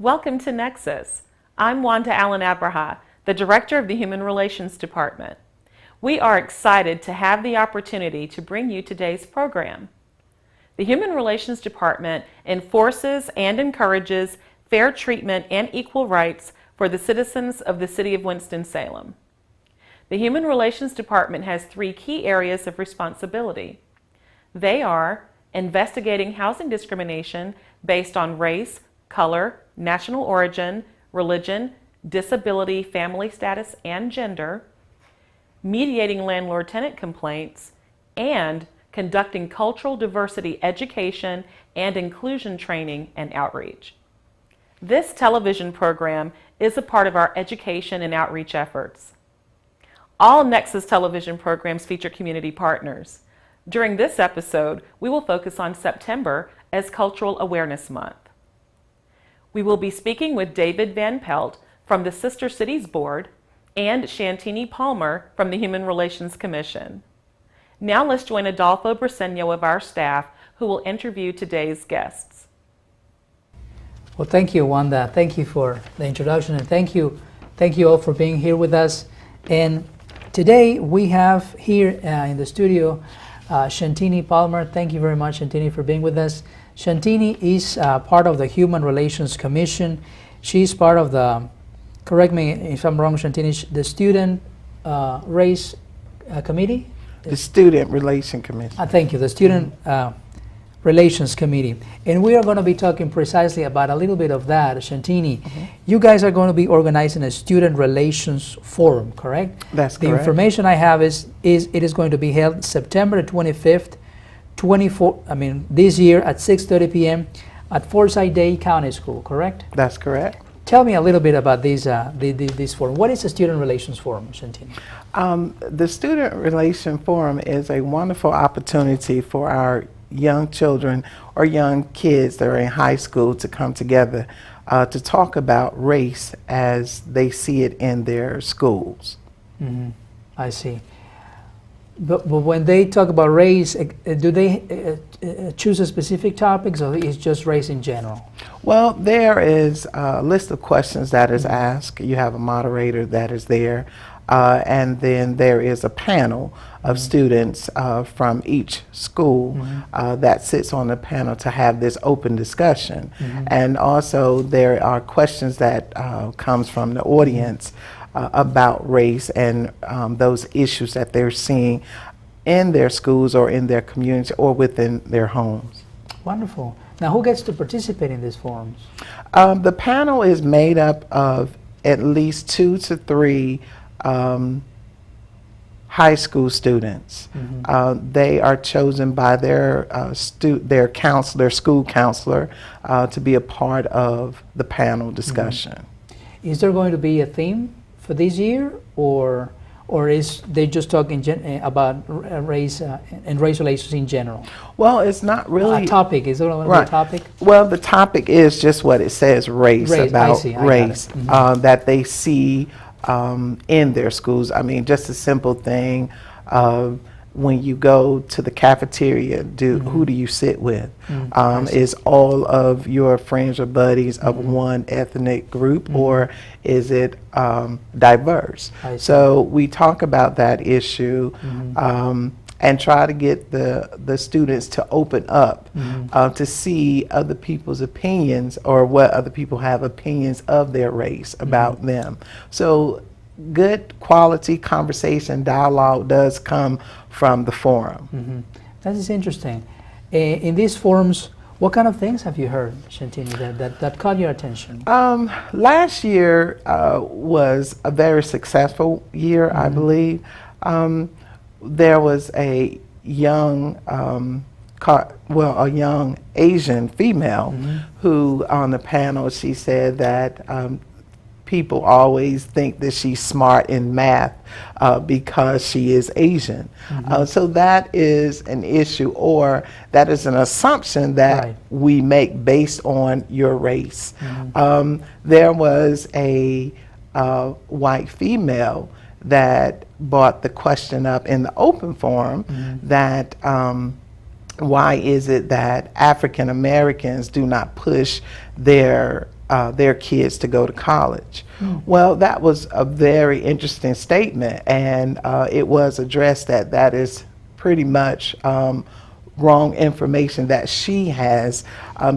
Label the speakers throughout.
Speaker 1: Welcome to Nexus. I'm Wanda Allen Abraha, the Director of the Human Relations Department. We are excited to have the opportunity to bring you today's program. The Human Relations Department enforces and encourages fair treatment and equal rights for the citizens of the City of Winston-Salem. The Human Relations Department has three key areas of responsibility. They are investigating housing discrimination based on race, color, national origin, religion, disability, family status, and gender, mediating landlord-tenant complaints, and conducting cultural diversity education and inclusion training and outreach. This television program is a part of our education and outreach efforts. All Nexus television programs feature community partners. During this episode, we will focus on September as Cultural Awareness Month. We will be speaking with David Van Pelt from the Sister Cities Board and Shantini Palmer from the Human Relations Commission. Now let's join Adolfo Briseño of our staff, who will interview today's guests.
Speaker 2: Well, thank you, Wanda. Thank you for the introduction, and thank you all for being here with us. And today we have here in the studio Shantini Palmer. Thank you very much, Shantini, for being with us. Shantini is part of the Human Relations Commission. She's part of the, correct me if I'm wrong, Shantini, the Student Race Committee?
Speaker 3: The Student Relation Commission.
Speaker 2: Thank you, the Student Relations Committee. And we are going to be talking precisely about a little bit of that, Shantini. You guys are going to be organizing a Student Relations Forum, correct?
Speaker 3: That's
Speaker 2: the
Speaker 3: correct.
Speaker 2: information I have is it is going to be held September 25th, this year at 6:30 p.m. at Forsyth Day County School, correct?
Speaker 3: That's correct.
Speaker 2: Tell me a little bit about this forum. What is a Student Relations Forum, Shantini?
Speaker 3: The Student Relation Forum is a wonderful opportunity for our young children or young kids that are in high school to come together to talk about race as they see it in their schools.
Speaker 2: I see. But when they talk about race, do they choose a specific topics, or is just race in general?
Speaker 3: Well, there is a list of questions that is asked. You have a moderator that is there, and then there is a panel of students from each school that sits on the panel to have this open discussion. And also there are questions that comes from the audience about race and those issues that they're seeing in their schools or in their communities or within their homes.
Speaker 2: Wonderful. Now, who gets to participate in these forums?
Speaker 3: The panel is made up of at least 2 to 3 high school students. They are chosen by their school counselor to be a part of the panel discussion.
Speaker 2: Is there going to be a theme for this year, or is they just talking about race and race relations in general?
Speaker 3: Well, it's not really
Speaker 2: a topic. Is there going to be a topic?
Speaker 3: Well, the topic is just what it says: race. About race that they see in their schools. I mean, just a simple thing. When you go to the cafeteria, who do you sit with? Is all of your friends or buddies of one ethnic group, or is it diverse? So we talk about that issue and try to get the students to open up to see other people's opinions or what other people have opinions of their race about them. So good quality conversation, dialogue does come from the forum.
Speaker 2: That is interesting. In these forums, what kind of things have you heard, Shantini, that caught your attention?
Speaker 3: Last year was a very successful year, I believe. There was a young a young Asian female who on the panel, she said that people always think that she's smart in math because she is Asian. So that is an issue, or that is an assumption that we make based on your race. There was a white female that brought the question up in the open forum that why is it that African Americans do not push their their kids to go to college. Well, that was a very interesting statement, and it was addressed that is pretty much wrong information that she has,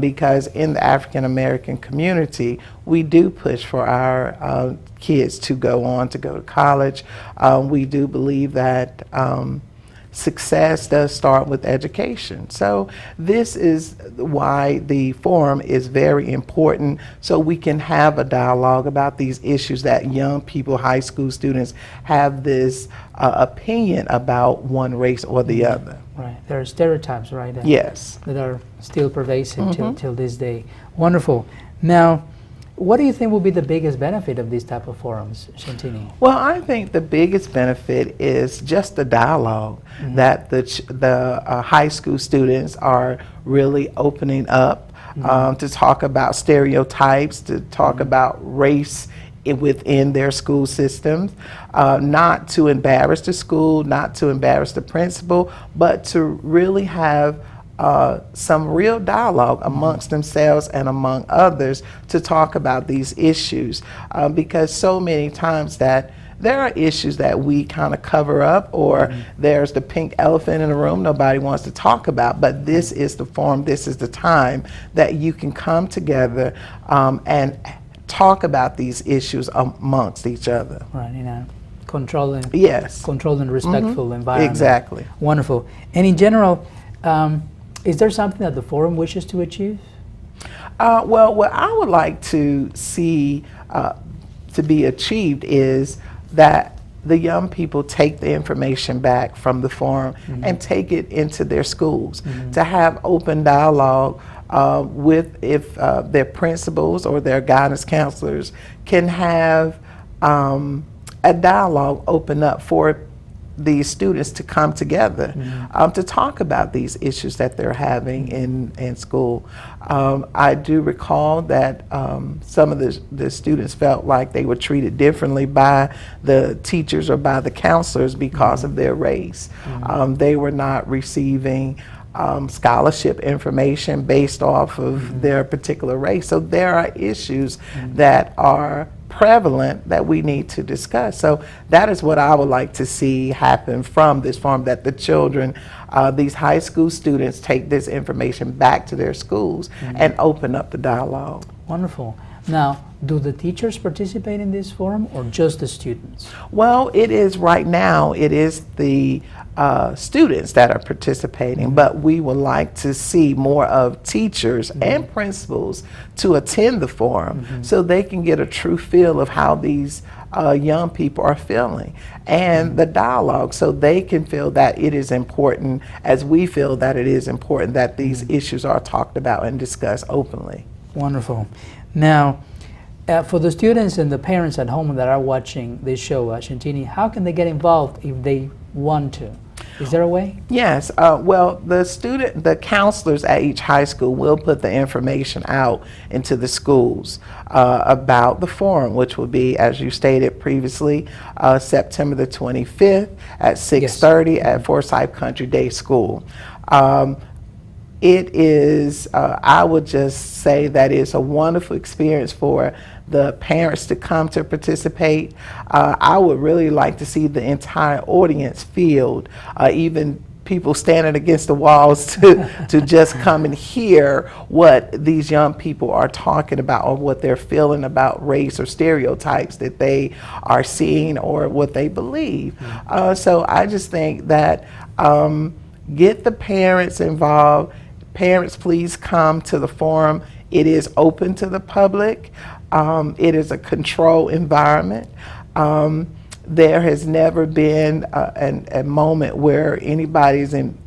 Speaker 3: because in the African American community, we do push for our kids to go to college. We do believe that success does start with education. So this is why the forum is very important, so we can have a dialogue about these issues that young people, high school students, have this opinion about one race or the other.
Speaker 2: Right, there are stereotypes, right?
Speaker 3: Yes.
Speaker 2: That are still pervasive till this day. Wonderful. Now, what do you think will be the biggest benefit of these type of forums, Shantini?
Speaker 3: Well, I think the biggest benefit is just the dialogue that the high school students are really opening up to talk about stereotypes, to talk about race within their school systems, not to embarrass the school, not to embarrass the principal, but to really have some real dialogue amongst themselves and among others to talk about these issues, because so many times that there are issues that we kind of cover up, or there's the pink elephant in the room nobody wants to talk about, but this is the forum, this is the time that you can come together and talk about these issues amongst each other.
Speaker 2: Right, in a controlled and respectful environment.
Speaker 3: Exactly.
Speaker 2: Wonderful. And in general, is there something that the forum wishes to achieve?
Speaker 3: Well, what I would like to see to be achieved is that the young people take the information back from the forum and take it into their schools, to have open dialogue with, if their principals or their guidance counselors can have a dialogue open up for these students to come together to talk about these issues that they're having in school. I do recall that some of the students felt like they were treated differently by the teachers or by the counselors because of their race. They were not receiving scholarship information based off of their particular race. So there are issues that are prevalent that we need to discuss. So that is what I would like to see happen from this forum, that the children, these high school students, take this information back to their schools and open up the dialogue.
Speaker 2: Wonderful. Now, do the teachers participate in this forum or just the students?
Speaker 3: Well, it is right now, it is the students that are participating, but we would like to see more of teachers and principals to attend the forum so they can get a true feel of how these young people are feeling, and the dialogue, so they can feel that it is important, as we feel that it is important, that these issues are talked about and discussed openly.
Speaker 2: Wonderful. Now, for the students and the parents at home that are watching this show, Shantini, how can they get involved if they want to? Is there a way?
Speaker 3: Yes. Well, the counselors at each high school will put the information out into the schools about the forum, which will be, as you stated previously, September the 25th at 6:30 at Forsyth Country Day School. It is, I would just say that it's a wonderful experience for the parents to come to participate. I would really like to see the entire audience filled, even people standing against the walls to just come and hear what these young people are talking about, or what they're feeling about race or stereotypes that they are seeing or what they believe. So I just think that get the parents involved. Parents, please come to the forum. It is open to the public. It is a controlled environment. There has never been a moment where anybody's in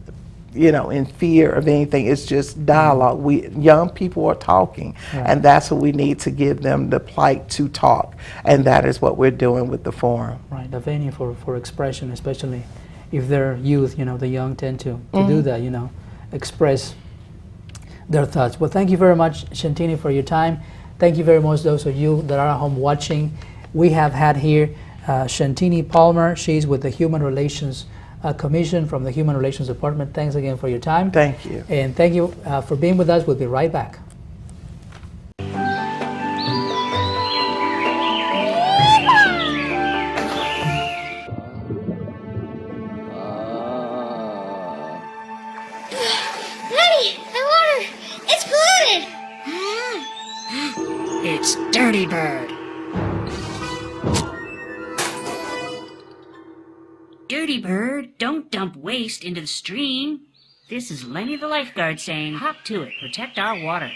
Speaker 3: fear of anything. It's just dialogue. Young people are talking, and that's what we need to give them, the plight to talk, and that is what we're doing with the forum.
Speaker 2: Right, a venue for expression, especially if they're youth. The young tend to do that. Express their thoughts. Well, thank you very much, Shantini, for your time. Thank you very much, those of you that are at home watching. We have had here Shantini Palmer. She's with the Human Relations Commission from the Human Relations Department. Thanks again for your time.
Speaker 3: Thank you.
Speaker 2: And thank you for being with us. We'll be right back.
Speaker 4: It's Dirty Bird. Dirty Bird, don't dump waste into the stream. This is Lenny the lifeguard saying, hop to it, protect our water.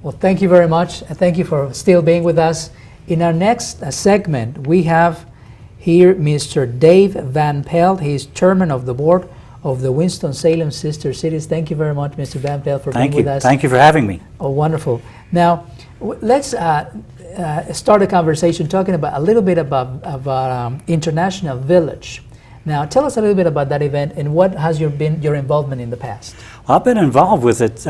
Speaker 2: Well, thank you very much. And thank you for still being with us. In our next segment, we have here Mr. Dave Van Pelt. He's chairman of the board of the Winston-Salem Sister Cities. Thank you very much, Mr. Van Pelt, for being with us.
Speaker 5: Thank you for having me.
Speaker 2: Oh, wonderful. Now, let's start a conversation talking about a little bit about International Village. Now, tell us a little bit about that event and what has been your involvement in the past.
Speaker 5: Well, I've been involved with it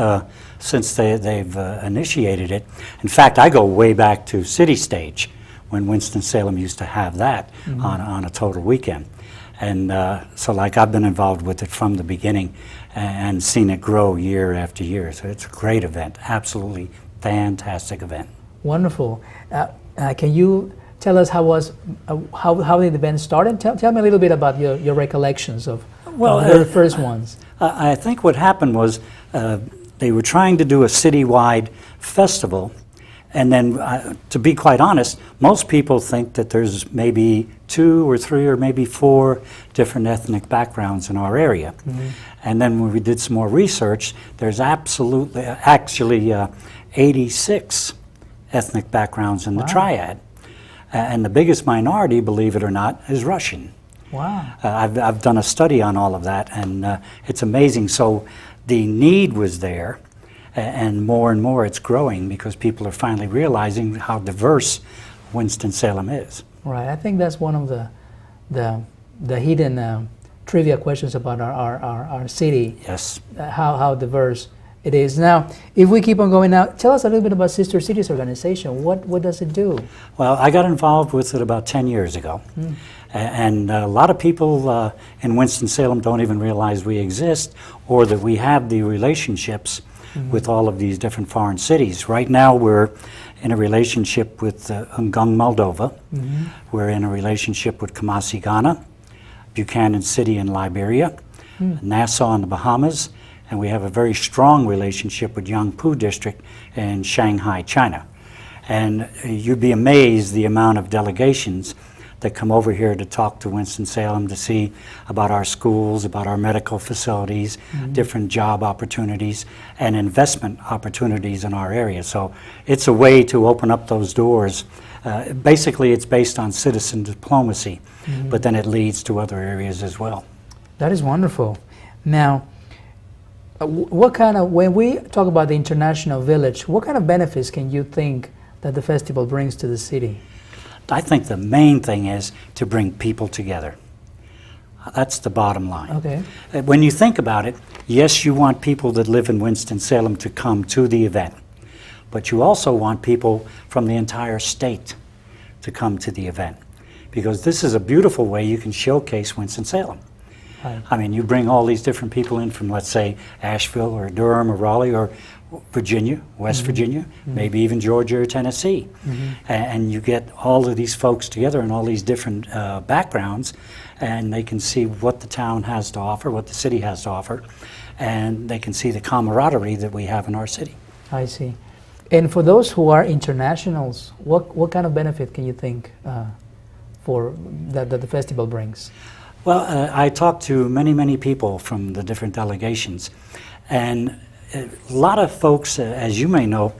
Speaker 5: since they've initiated it. In fact, I go way back to City Stage when Winston-Salem used to have that on a total weekend. And so like I've been involved with it from the beginning and seen it grow year after year. So it's a great event, absolutely fantastic event.
Speaker 2: Wonderful. Can you tell us how did the event start? And tell me a little bit about your recollections of the first ones.
Speaker 5: I think what happened was they were trying to do a citywide festival, and then to be quite honest, most people think that there's maybe 2 or 3 or maybe 4 different ethnic backgrounds in our area. And then when we did some more research, there's actually 86 ethnic backgrounds in the triad. And the biggest minority, believe it or not, is Russian.
Speaker 2: Wow.
Speaker 5: I've done a study on all of that, and it's amazing. So the need was there, and more it's growing because people are finally realizing how diverse Winston-Salem is.
Speaker 2: Right. I think that's one of the hidden trivia questions about our city.
Speaker 5: Yes.
Speaker 2: How diverse it is. Now, if we keep on going now, tell us a little bit about Sister Cities organization. What does it do?
Speaker 5: Well, I got involved with it about 10 years ago. And a lot of people in Winston-Salem don't even realize we exist or that we have the relationships with all of these different foreign cities. Right now we're in a relationship with Ngung, Moldova. We're in a relationship with Kumasi, Ghana, Buchanan City in Liberia, Nassau in the Bahamas, and we have a very strong relationship with Yangpu District in Shanghai, China. And you'd be amazed the amount of delegations that come over here to talk to Winston-Salem, to see about our schools, about our medical facilities, different job opportunities, and investment opportunities in our area. So it's a way to open up those doors. Basically, it's based on citizen diplomacy, but then it leads to other areas as well.
Speaker 2: That is wonderful. Now, when we talk about the International Village, what kind of benefits can you think that the festival brings to the city?
Speaker 5: I think the main thing is to bring people together. That's the bottom line.
Speaker 2: Okay.
Speaker 5: When you think about it, yes, you want people that live in Winston-Salem to come to the event, but you also want people from the entire state to come to the event, because this is a beautiful way you can showcase Winston-Salem.
Speaker 2: Right.
Speaker 5: I mean, you bring all these different people in from, let's say, Asheville or Durham or Raleigh or Virginia, West Virginia, maybe even Georgia or Tennessee. And you get all of these folks together in all these different backgrounds, and they can see what the town has to offer, what the city has to offer, and they can see the camaraderie that we have in our city.
Speaker 2: I see. And for those who are internationals, what kind of benefit can you think for that the festival brings?
Speaker 5: Well, I talked to many people from the different delegations, and a lot of folks, as you may know,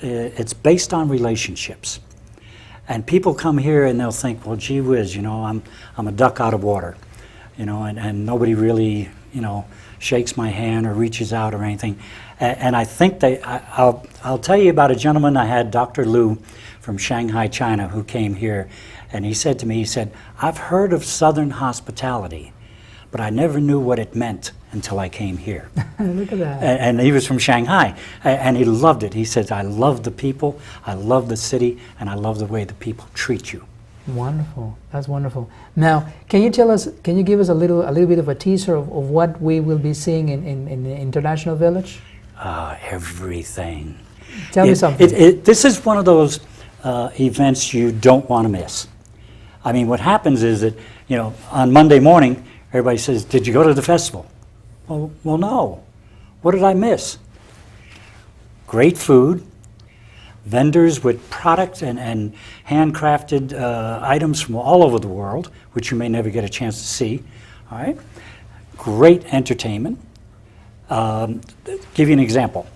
Speaker 5: it's based on relationships. And people come here and they'll think, well, gee whiz, you know, I'm a duck out of water, you know, and nobody really, you know, shakes my hand or reaches out or anything. And I think I'll tell you about a gentleman I had, Dr. Liu from Shanghai, China, who came here, and he said to me, he said, I've heard of Southern hospitality, but I never knew what it meant until I came here.
Speaker 2: Look at that.
Speaker 5: And he was from Shanghai, and he loved it. He said, I love the people, I love the city, and I love the way the people treat you.
Speaker 2: Wonderful. That's wonderful. Now, can you give us a little bit of a teaser of what we will be seeing in the International Village?
Speaker 5: Everything.
Speaker 2: Tell me something.
Speaker 5: This is one of those events you don't want to miss. I mean, what happens is that, on Monday morning, everybody says, did you go to the festival? Well, no. What did I miss? Great food, vendors with product and handcrafted items from all over the world, which you may never get a chance to see. All right. Great entertainment. Give you an example.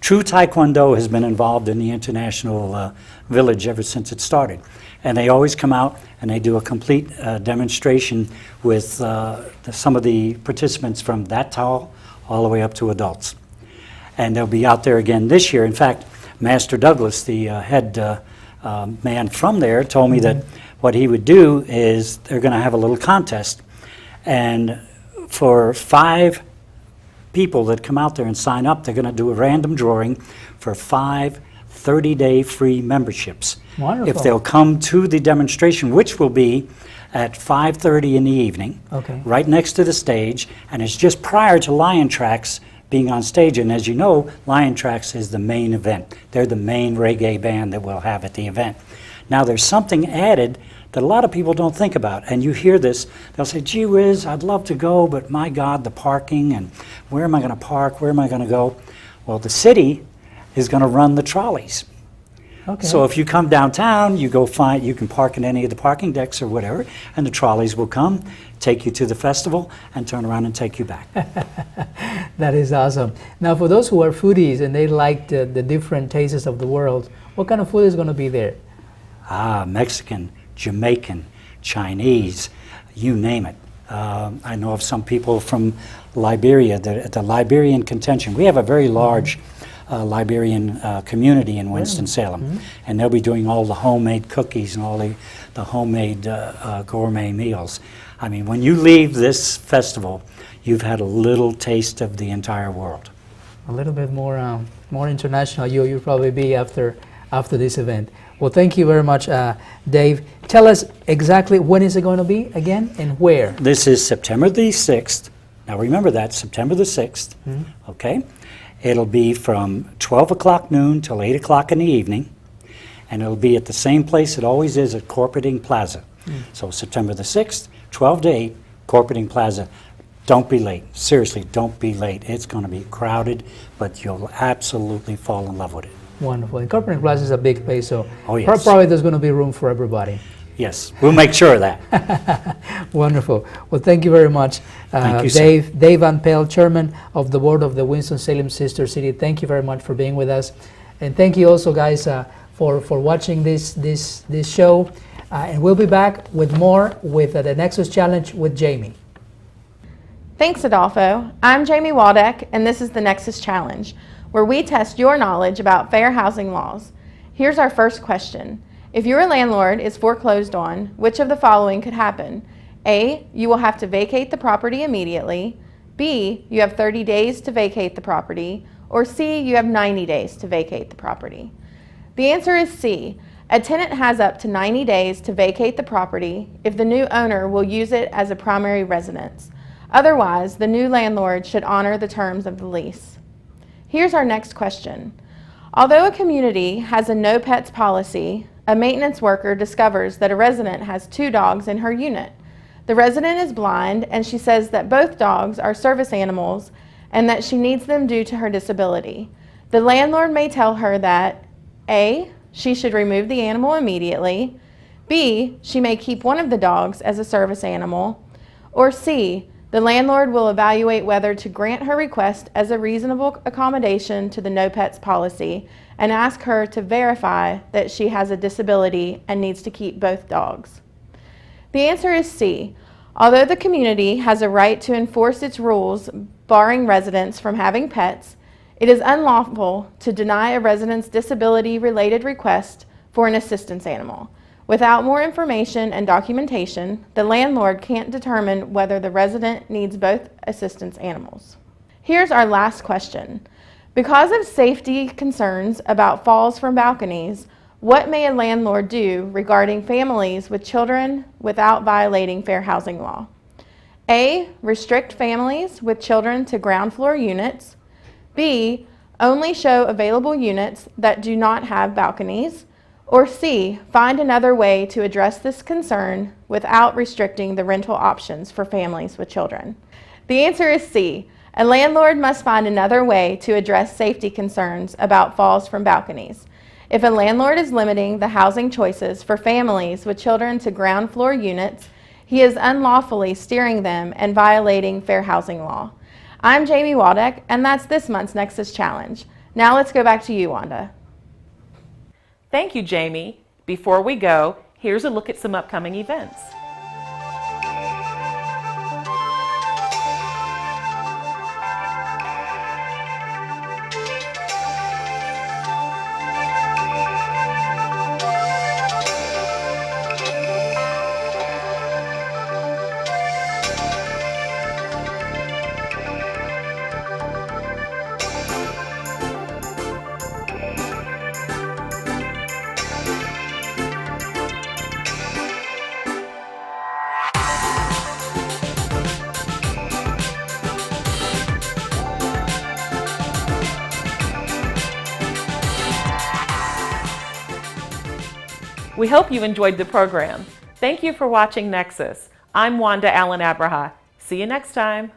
Speaker 5: True Taekwondo has been involved in the International Village ever since it started. And they always come out and they do a complete demonstration with some of the participants from that tall all the way up to adults. And they'll be out there again this year. In fact, Master Douglas, the head man from there, told me that what he would do is they're going to have a little contest. And for 5 people that come out there and sign up, they're going to do a random drawing for 5 30-day free memberships.
Speaker 2: Wonderful.
Speaker 5: If they'll come to the demonstration, which will be at 5:30 in the evening, right next to the stage, and it's just prior to Lion Tracks being on stage. And as you know, Lion Tracks is the main event. They're the main reggae band that we'll have at the event. Now, there's something added that a lot of people don't think about, and you hear this, they'll say, gee whiz, I'd love to go, but my God, the parking, and where am I going to park, where am I going to go? Well, the city is going to run the trolleys.
Speaker 2: Okay.
Speaker 5: So if you come downtown, you can park in any of the parking decks or whatever, and the trolleys will come, take you to the festival, and turn around and take you back.
Speaker 2: That is awesome. Now, for those who are foodies and they like the different tastes of the world, what kind of food is going to be there?
Speaker 5: Mexican, Jamaican, Chinese, you name it. I know of some people from Liberia, the Liberian contingent. We have a very large Liberian community in Winston-Salem, and they'll be doing all the homemade cookies and all the homemade gourmet meals. I mean, when you leave this festival, you've had a little taste of the entire world.
Speaker 2: A little bit more international you'll probably be after this event. Well, thank you very much, Dave. Tell us exactly when is it going to be again and where?
Speaker 5: This is September the 6th. Now remember that, September the 6th, okay? It'll be from 12 o'clock noon till 8 o'clock in the evening, and it'll be at the same place it always is at Corporating Plaza. So September the 6th, 12 to 8, Corporating Plaza. Don't be late. Seriously, don't be late. It's going to be crowded, but you'll absolutely fall in love with it.
Speaker 2: Wonderful. And Corporating Plaza is a big place, so
Speaker 5: yes.
Speaker 2: Probably there's going to be room for everybody.
Speaker 5: Yes, we'll make sure of that.
Speaker 2: Wonderful. Well, thank you very much,
Speaker 5: Thank you,
Speaker 2: Dave Van Pelt, Chairman of the Board of the Winston-Salem Sister City. Thank you very much for being with us. And thank you also, guys, for watching this show. And we'll be back with more with the Nexus Challenge with Jamie.
Speaker 1: Thanks, Adolfo. I'm Jamie Waldeck, and this is the Nexus Challenge, where we test your knowledge about fair housing laws. Here's our first question. If your landlord is foreclosed on, which of the following could happen? A, you will have to vacate the property immediately. B, you have 30 days to vacate the property. Or C, you have 90 days to vacate the property. The answer is C. A tenant has up to 90 days to vacate the property if the new owner will use it as a primary residence. Otherwise, the new landlord should honor the terms of the lease. Here's our next question. Although a community has a no pets policy, a maintenance worker discovers that a resident has 2 dogs in her unit. The resident is blind, and she says that both dogs are service animals and that she needs them due to her disability. The landlord may tell her that A, she should remove the animal immediately, B, she may keep one of the dogs as a service animal, or C, the landlord will evaluate whether to grant her request as a reasonable accommodation to the no pets policy and ask her to verify that she has a disability and needs to keep both dogs. The answer is C. Although the community has a right to enforce its rules barring residents from having pets, it is unlawful to deny a resident's disability-related request for an assistance animal.
Speaker 6: Without more information and documentation, the landlord can't determine whether the resident needs both assistance animals. Here's our last question. Because of safety concerns about falls from balconies, what may a landlord do regarding families with children without violating fair housing law? A. Restrict families with children to ground floor units. B. Only show available units that do not have balconies. Or C. Find another way to address this concern without restricting the rental options for families with children. The answer is C. A landlord must find another way to address safety concerns about falls from balconies. If a landlord is limiting the housing choices for families with children to ground floor units, he is unlawfully steering them and violating fair housing law. I'm Jamie Waldeck, and that's this month's Nexus Challenge. Now let's go back to you, Wanda.
Speaker 1: Thank you, Jamie. Before we go, here's a look at some upcoming events. We hope you enjoyed the program. Thank you for watching Nexus. I'm Wanda Allen Abraha. See you next time.